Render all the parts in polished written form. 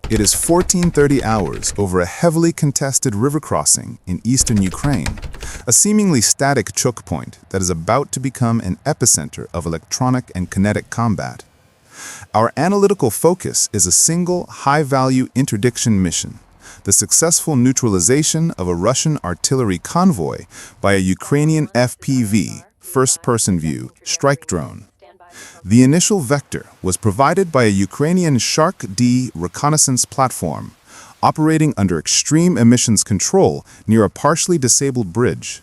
It is 1430 hours over a heavily contested river crossing in eastern Ukraine, a seemingly static choke point that is about to become an epicenter of electronic and kinetic combat. Our analytical focus is a single, high-value interdiction mission, the successful neutralization of a Russian artillery convoy by a Ukrainian FPV, first-person view, strike drone. The initial vector was provided by a Ukrainian SHARK-D reconnaissance platform, operating under extreme emissions control near a partially disabled bridge.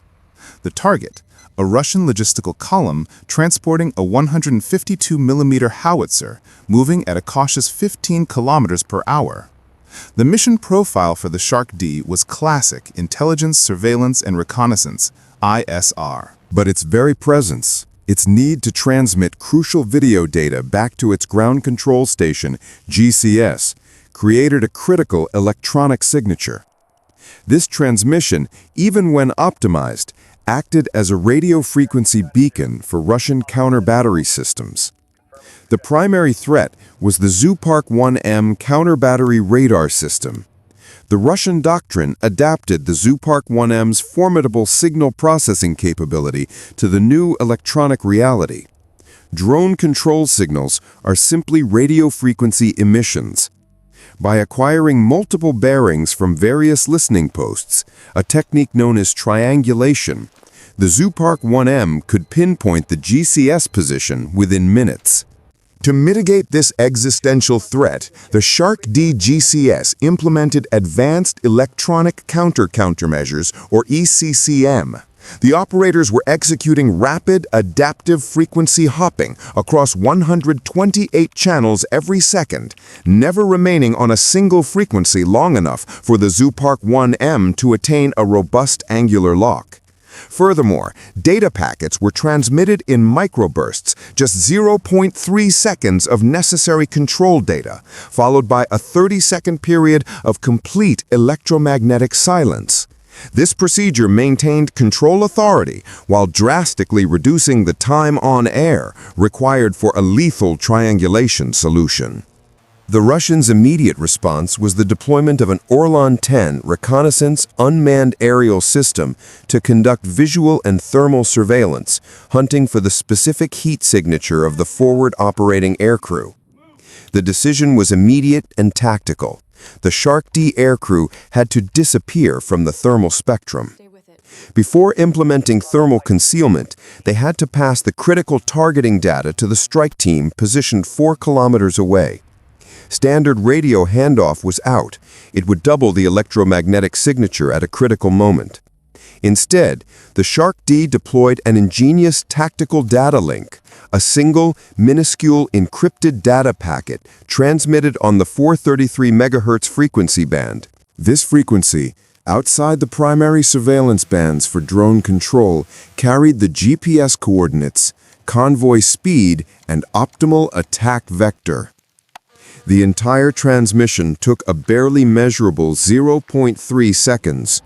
The target, a Russian logistical column transporting a 152mm howitzer, moving at a cautious 15 kilometers per hour. The mission profile for the SHARK-D was classic intelligence, surveillance, and reconnaissance, ISR. But its very presence, its need to transmit crucial video data back to its ground control station, GCS, created a critical electronic signature. This transmission, even when optimized, acted as a radio frequency beacon for Russian counter-battery systems. The primary threat was the Zoopark-1M counter-battery radar system. The Russian doctrine adapted the Zoopark-1M's formidable signal processing capability to the new electronic reality. Drone control signals are simply radio frequency emissions. By acquiring multiple bearings from various listening posts, a technique known as triangulation, the Zoopark-1M could pinpoint the GCS position within minutes. To mitigate this existential threat, the SHARK-D GCS implemented Advanced Electronic Countermeasures, or ECCM. The operators were executing rapid, adaptive frequency hopping across 128 channels every second, never remaining on a single frequency long enough for the Zoopark-1M to attain a robust angular lock. Furthermore, data packets were transmitted in microbursts, just 0.3 seconds of necessary control data, followed by a 30-second period of complete electromagnetic silence. This procedure maintained control authority while drastically reducing the time on air required for a lethal triangulation solution. The Russians' immediate response was the deployment of an Orlan-10 reconnaissance unmanned aerial system to conduct visual and thermal surveillance, hunting for the specific heat signature of the forward operating aircrew. The decision was immediate and tactical. The SHARK-D aircrew had to disappear from the thermal spectrum. Before implementing thermal concealment, they had to pass the critical targeting data to the strike team positioned 4 kilometers away. Standard radio handoff was out. It would double the electromagnetic signature at a critical moment. Instead, the SHARK-D deployed an ingenious tactical data link, a single, minuscule encrypted data packet transmitted on the 433 MHz frequency band. This frequency, outside the primary surveillance bands for drone control, carried the GPS coordinates, convoy speed, and optimal attack vector. The entire transmission took a barely measurable 0.3 seconds,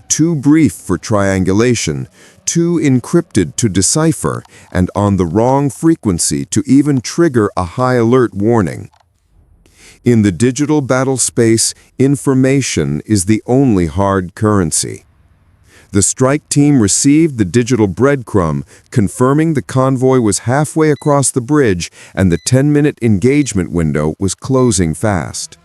too brief for triangulation, too encrypted to decipher, and on the wrong frequency to even trigger a high alert warning. In the digital battle space, information is the only hard currency. The strike team received the digital breadcrumb, confirming the convoy was halfway across the bridge and the 10-minute engagement window was closing fast.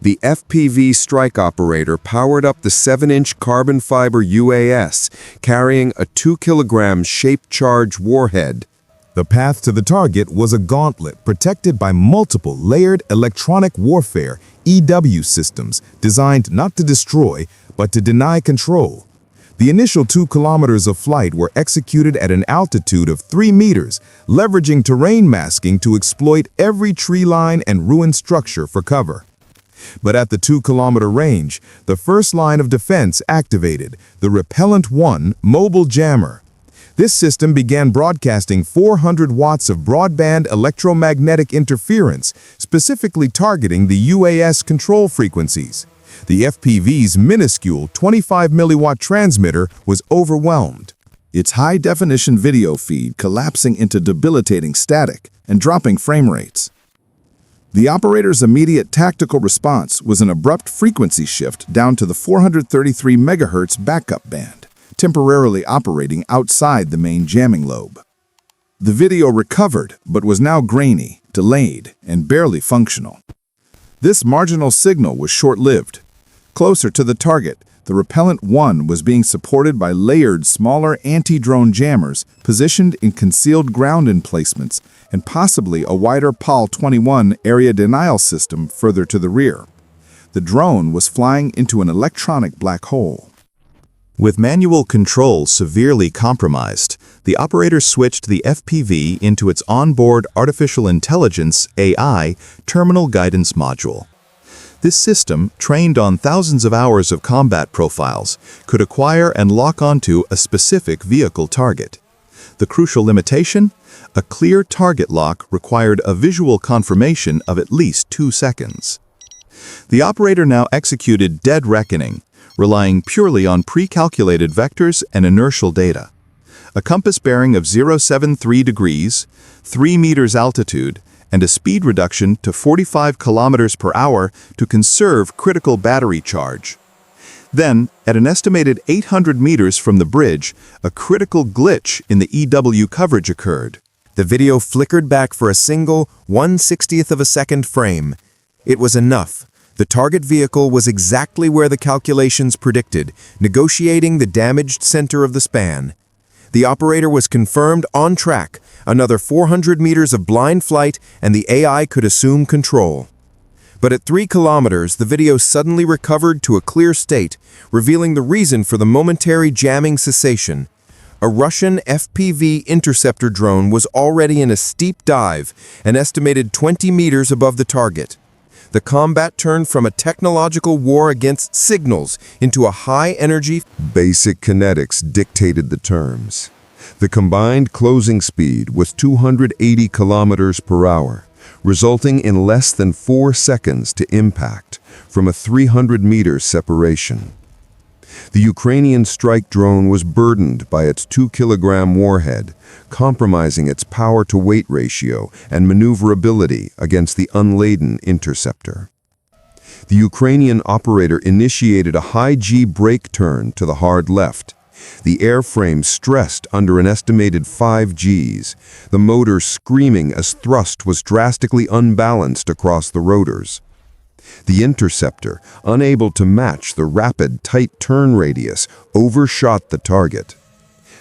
The FPV strike operator powered up the 7-inch carbon fiber UAS, carrying a 2-kilogram shaped charge warhead. The path to the target was a gauntlet protected by multiple layered electronic warfare EW systems designed not to destroy, but to deny control. The initial 2 kilometers of flight were executed at an altitude of 3 meters, leveraging terrain masking to exploit every tree line and ruined structure for cover. But at the 2-kilometer range, the first line of defense activated, the Repellent-1 mobile jammer. This system began broadcasting 400 watts of broadband electromagnetic interference, specifically targeting the UAS control frequencies. The FPV's minuscule 25 milliwatt transmitter was overwhelmed, its high-definition video feed collapsing into debilitating static and dropping frame rates. The operator's immediate tactical response was an abrupt frequency shift down to the 433 MHz backup band, temporarily operating outside the main jamming lobe. The video recovered, but was now grainy, delayed, and barely functional. This marginal signal was short-lived. Closer to the target, the Repellent 1 was being supported by layered, smaller anti-drone jammers positioned in concealed ground emplacements and possibly a wider PAL-21 area denial system further to the rear. The drone was flying into an electronic black hole. With manual control severely compromised, the operator switched the FPV into its onboard artificial intelligence (AI) terminal guidance module. This system, trained on thousands of hours of combat profiles, could acquire and lock onto a specific vehicle target. The crucial limitation? A clear target lock required a visual confirmation of at least 2 seconds. The operator now executed dead reckoning, relying purely on pre-calculated vectors and inertial data. A compass bearing of 073 degrees, 3 meters altitude, and a speed reduction to 45 kilometers per hour to conserve critical battery charge. Then, at an estimated 800 meters from the bridge, a critical glitch in the EW coverage occurred. The video flickered back for a single 1/60th of a second frame. It was enough. The target vehicle was exactly where the calculations predicted, negotiating the damaged center of the span. The operator was confirmed on track, another 400 meters of blind flight, and the AI could assume control. But at 3 kilometers, the video suddenly recovered to a clear state, revealing the reason for the momentary jamming cessation. A Russian FPV interceptor drone was already in a steep dive, an estimated 20 meters above the target. The combat turned from a technological war against signals into a high-energy. Basic kinetics dictated the terms. The combined closing speed was 280 kilometers per hour, resulting in less than 4 seconds to impact from a 300-meter separation. The Ukrainian strike drone was burdened by its 2-kilogram warhead, compromising its power-to-weight ratio and maneuverability against the unladen interceptor. The Ukrainian operator initiated a high-G brake turn to the hard left. The airframe stressed under an estimated 5 Gs, the motor screaming as thrust was drastically unbalanced across the rotors. The interceptor, unable to match the rapid, tight turn radius, overshot the target.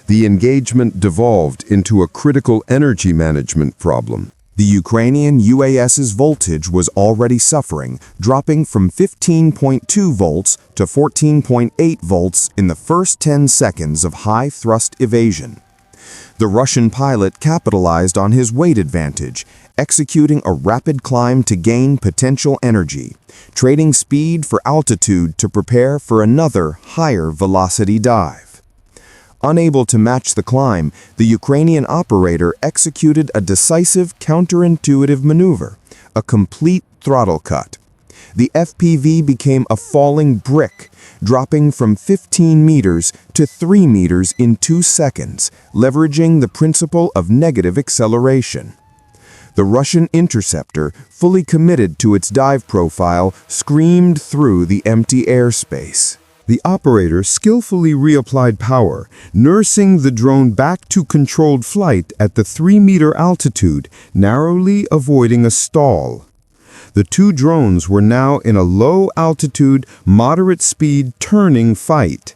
The engagement devolved into a critical energy management problem. The Ukrainian UAS's voltage was already suffering, dropping from 15.2 volts to 14.8 volts in the first 10 seconds of high-thrust evasion. The Russian pilot capitalized on his weight advantage, executing a rapid climb to gain potential energy, trading speed for altitude to prepare for another higher velocity dive. Unable to match the climb, the Ukrainian operator executed a decisive counterintuitive maneuver, a complete throttle cut. The FPV became a falling brick, dropping from 15 meters to 3 meters in 2 seconds, leveraging the principle of negative acceleration. The Russian interceptor, fully committed to its dive profile, screamed through the empty airspace. The operator skillfully reapplied power, nursing the drone back to controlled flight at the 3-meter altitude, narrowly avoiding a stall. The two drones were now in a low-altitude, moderate-speed turning fight.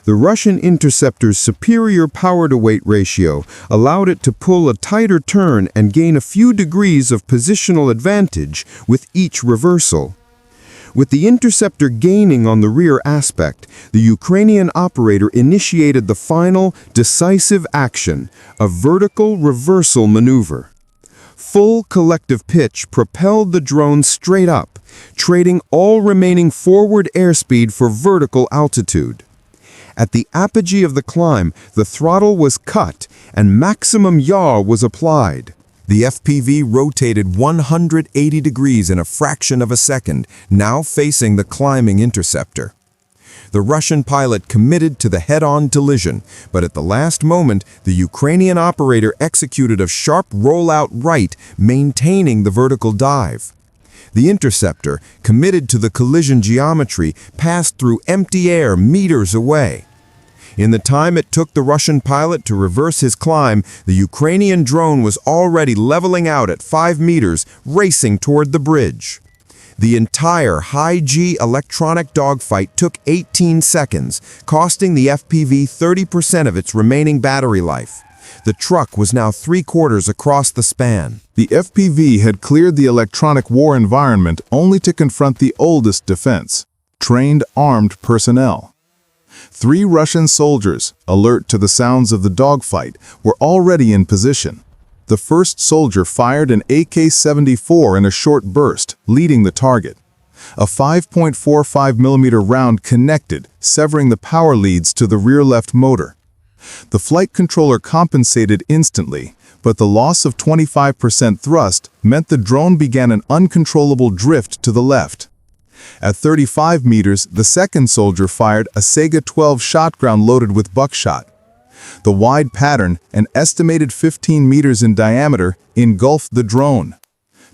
The Russian interceptor's superior power-to-weight ratio allowed it to pull a tighter turn and gain a few degrees of positional advantage with each reversal. With the interceptor gaining on the rear aspect, the Ukrainian operator initiated the final, decisive action, a vertical reversal maneuver. Full collective pitch propelled the drone straight up, trading all remaining forward airspeed for vertical altitude. At the apogee of the climb, the throttle was cut and maximum yaw was applied. The FPV rotated 180 degrees in a fraction of a second, now facing the climbing interceptor. The Russian pilot committed to the head-on collision, but at the last moment, the Ukrainian operator executed a sharp rollout right, maintaining the vertical dive. The interceptor, committed to the collision geometry, passed through empty air meters away. In the time it took the Russian pilot to reverse his climb, the Ukrainian drone was already leveling out at 5 meters, racing toward the bridge. The entire high-G electronic dogfight took 18 seconds, costing the FPV 30% of its remaining battery life. The truck was now 3/4 across the span. The FPV had cleared the electronic war environment only to confront the oldest defense: trained armed personnel. 3 Russian soldiers, alert to the sounds of the dogfight, were already in position. The first soldier fired an AK-74 in a short burst, leading the target. A 5.45mm round connected, severing the power leads to the rear left motor. The flight controller compensated instantly, but the loss of 25% thrust meant the drone began an uncontrollable drift to the left. At 35 meters, the second soldier fired a Sega 12 shotgun loaded with buckshot. The wide pattern, an estimated 15 meters in diameter, engulfed the drone.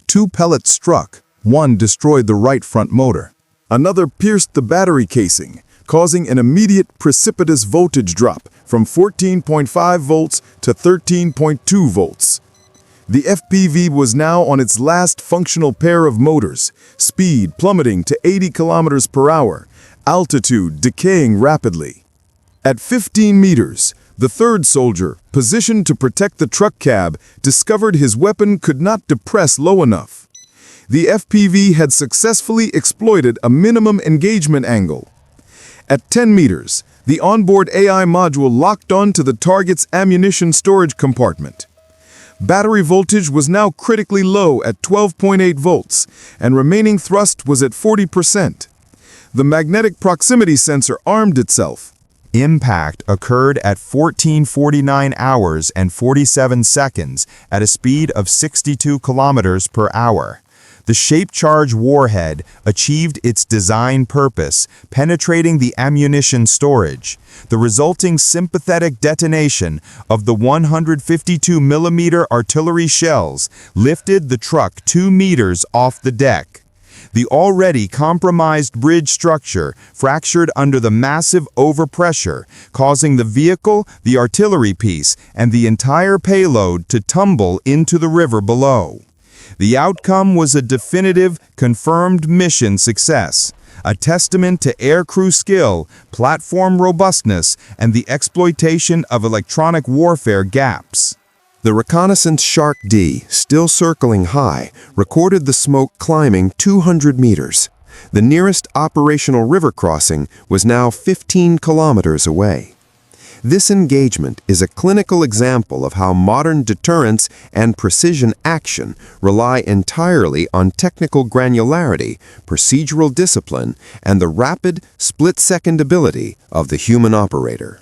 2 pellets struck. 1 destroyed the right front motor. Another pierced the battery casing, causing an immediate precipitous voltage drop from 14.5 volts to 13.2 volts. The FPV was now on its last functional pair of motors, speed plummeting to 80 kilometers per hour, altitude decaying rapidly. At 15 meters, the third soldier, positioned to protect the truck cab, discovered his weapon could not depress low enough. The FPV had successfully exploited a minimum engagement angle. At 10 meters, the onboard AI module locked onto the target's ammunition storage compartment. Battery voltage was now critically low at 12.8 volts, and remaining thrust was at 40%. The magnetic proximity sensor armed itself. Impact occurred at 14:49 hours and 47 seconds at a speed of 62 kilometers per hour. The shape charge warhead achieved its design purpose, penetrating the ammunition storage. The resulting sympathetic detonation of the 152mm artillery shells lifted the truck 2 meters off the deck. The already compromised bridge structure fractured under the massive overpressure, causing the vehicle, the artillery piece, and the entire payload to tumble into the river below. The outcome was a definitive, confirmed mission success, a testament to aircrew skill, platform robustness, and the exploitation of electronic warfare gaps. The reconnaissance SHARK-D, still circling high, recorded the smoke climbing 200 meters. The nearest operational river crossing was now 15 kilometers away. This engagement is a clinical example of how modern deterrence and precision action rely entirely on technical granularity, procedural discipline, and the rapid, split-second ability of the human operator.